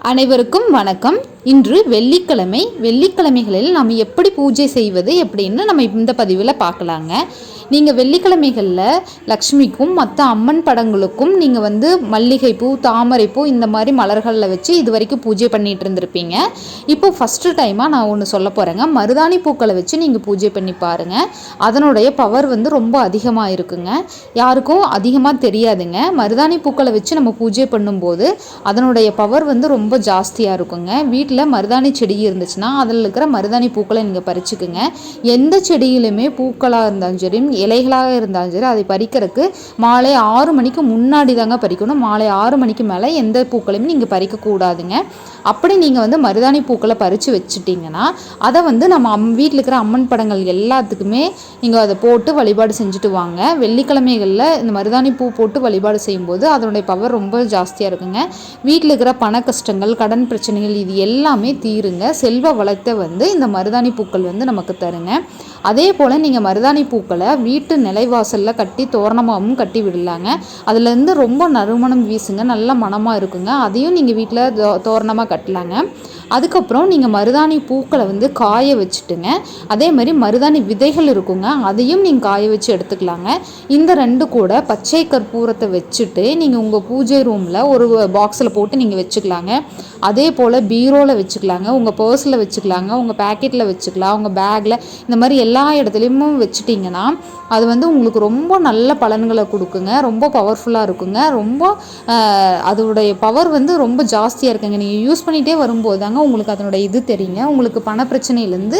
அனைவருக்கும் வணக்கம். இன்று வெள்ளிக்கிழமை. வெள்ளிக்கிழமைகளில் நாம் எப்படி பூஜை செய்வது எப்படின்னு நம்ம இந்த பதிவில் பார்க்கலாங்க. நீங்கள் வெள்ளிக்கிழமைகளில் லக்ஷ்மிக்கும் மற்ற அம்மன் படங்களுக்கும் நீங்கள் மல்லிகைப்பூ, தாமரைப்பூ இந்த மாதிரி மலர்களில் வச்சு இது வரைக்கும் பூஜை பண்ணிகிட்டு இருந்திருப்பீங்க. இப்போ ஃபஸ்ட்டு டைமாக நான் ஒன்று சொல்ல போகிறேங்க. மருதாணி பூக்களை வச்சு நீங்கள் பூஜை பண்ணி பாருங்கள். அதனுடைய பவர் ரொம்ப அதிகமாக இருக்குங்க. யாருக்கும் அதிகமாக தெரியாதுங்க. மருதாணி பூக்களை வச்சு நம்ம பூஜை பண்ணும்போது அதனுடைய பவர் ரொம்ப ஜாஸ்தியாக இருக்குங்க. வீட்டில் மருதாணி செடி இருந்துச்சுன்னா அதில் இருக்கிற மருதாணி பூக்களை நீங்கள் பறிச்சுக்குங்க. எந்த செடியிலுமே பூக்களாக இருந்தாலும் சரி, இலைகளாக இருந்தாலும் சரி, அதை பறிக்கிறதுக்கு மாலை 6 மணிக்கு முன்னாடி தாங்க பறிக்கணும். மாலை 6 மணிக்கு மேலே எந்த பூக்களையும் நீங்கள் பறிக்கக்கூடாதுங்க. அப்படி நீங்கள் மருதாணி பூக்களை பறித்து வச்சுட்டிங்கன்னா அதை நம்ம வீட்டில் இருக்கிற அம்மன் படங்கள் எல்லாத்துக்குமே நீங்கள் அதை போட்டு வழிபாடு செஞ்சுட்டு வாங்க. வெள்ளிக்கிழமைகளில் இந்த மருதாணி பூ போட்டு வழிபாடு செய்யும்போது அதனுடைய பவர் ரொம்ப ஜாஸ்தியாக இருக்குங்க. வீட்டில் இருக்கிற பண கஷ்டங்கள், கடன் பிரச்சனைகள் இது எல்லாமே தீருங்க. செல்வ வளத்தை இந்த மருதாணி பூக்கள் நமக்கு தருங்க. அதே போல் நீங்கள் மருதாணி பூக்களை வீட்டு நிலைவாசலில் கட்டி தோரணமாகவும் கட்டி விடலாங்க. அதுலேருந்து ரொம்ப நறுமணம் வீசுங்க, நல்ல மணமாக இருக்குங்க. அதையும் நீங்கள் வீட்டில் தோரணமாக கட்டலாங்க. அதுக்கப்புறம் நீங்கள் மருதாணி பூக்களை காய வச்சுட்டுங்க. அதே மாதிரி மருதாணி விதைகள் இருக்குங்க, அதையும் நீங்கள் காய வச்சு எடுத்துக்கலாங்க. இந்த ரெண்டு கூட பச்சை கற்பூரத்தை வச்சுட்டு நீங்கள் உங்கள் பூஜை ரூமில் ஒரு பாக்ஸில் போட்டு நீங்கள் வச்சுக்கலாங்க. அதே போல் பீரோவில் வச்சுக்கலாங்க, உங்கள் பர்ஸில் வச்சுக்கலாங்க, உங்கள் பேக்கெட்டில் வச்சுக்கலாம், உங்கள் பேக்கில், இந்த மாதிரி எல்லா இடத்துலையும் வச்சுட்டிங்கன்னா அது உங்களுக்கு ரொம்ப நல்ல பலன்களை கொடுக்குங்க. ரொம்ப பவர்ஃபுல்லாக இருக்குங்க. ரொம்ப அதோடைய பவர் ரொம்ப ஜாஸ்தியாக இருக்குங்க. நீங்கள் யூஸ் பண்ணிகிட்டே வரும்போது தாங்க உங்களுக்கு அதனுடைய இது தெரியுங்க. உங்களுக்கு பண பிரச்சனையிலேருந்து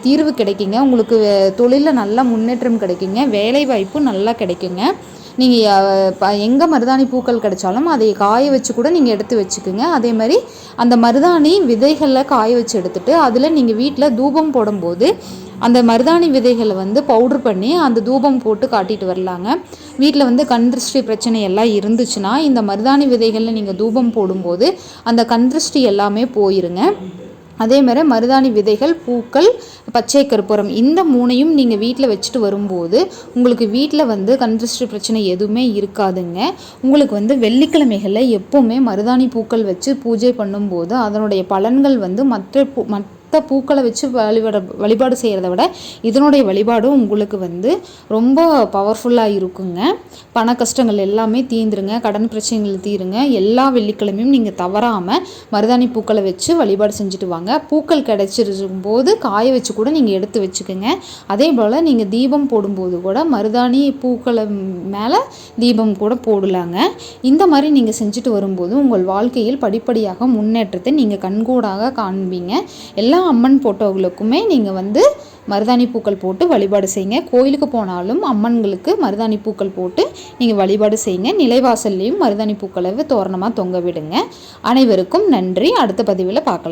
தீர்வு கிடைக்குங்க. உங்களுக்கு தொழிலில் நல்ல முன்னேற்றம் கிடைக்குங்க. வேலை வாய்ப்பு நல்லா கிடைக்குங்க. நீங்கள் எங்கே மருதாணி பூக்கள் கிடைச்சாலும் அதை காய வச்சு கூட நீங்கள் எடுத்து வச்சுக்குங்க. அதே மாதிரி அந்த மருதாணி விதைகளில் காய வச்சு எடுத்துகிட்டு அதில் நீங்கள் வீட்டில் தூபம் போடும்போது அந்த மருதாணி விதைகளை பவுடர் பண்ணி அந்த தூபம் போட்டு காட்டிட்டு வரலாங்க. வீட்டில் கண்திருஷ்டி பிரச்சனை எல்லாம் இருந்துச்சுன்னா இந்த மருதாணி விதைகளில் நீங்கள் தூபம் போடும்போது அந்த கண்திருஷ்டி எல்லாமே போயிருங்க. அதே மாதிரி மருதாணி விதைகள், பூக்கள், பச்சை கற்பூரம் இந்த 3ஐயும் நீங்கள் வீட்டில் வச்சுட்டு வரும்போது உங்களுக்கு வீட்டில் கண்திருஷ்டி பிரச்சனை எதுவுமே இருக்காதுங்க. உங்களுக்கு வெள்ளிக்கிழமைகளில் எப்போவுமே மருதாணி பூக்கள் வச்சு பூஜை பண்ணும்போது அதனுடைய பலன்கள் மற்ற பூக்களை வச்சு வழிபாடு செய்கிறத விட இதனுடைய வழிபாடும் உங்களுக்கு ரொம்ப பவர்ஃபுல்லாக இருக்குங்க. பண கஷ்டங்கள் எல்லாமே தீந்துருங்க, கடன் பிரச்சனைகள் தீருங்க. எல்லா வெள்ளிக்கிழமையும் நீங்கள் தவறாமல் மருதாணி பூக்களை வச்சு வழிபாடு செஞ்சுட்டு வாங்க. பூக்கள் கிடைச்சிருக்கும் போது காய வச்சு கூட நீங்கள் எடுத்து வச்சுக்கோங்க. அதே போல் நீங்கள் தீபம் போடும்போது கூட மருதாணி பூக்களை மேலே தீபம் கூட போடலாங்க. இந்த மாதிரி நீங்கள் செஞ்சுட்டு வரும்போது உங்கள் வாழ்க்கையில் படிப்படியாக முன்னேற்றத்தை நீங்கள் கண்கூடாக காண்பீங்க. எல்லா அம்மன் போட்டோகளுக்குமே நீங்கள் மருதாணி பூக்கள் போட்டு வழிபாடு செய்யுங்க. கோயிலுக்கு போனாலும் அம்மன்களுக்கு மருதாணி பூக்கள் போட்டு நீங்கள் வழிபாடு செய்யுங்க. நிலைவாசல்லையும் மருதாணி பூக்களை தோரணமாக தொங்க விடுங்க. அனைவருக்கும் நன்றி. அடுத்த பதிவில் பார்க்கலாம்.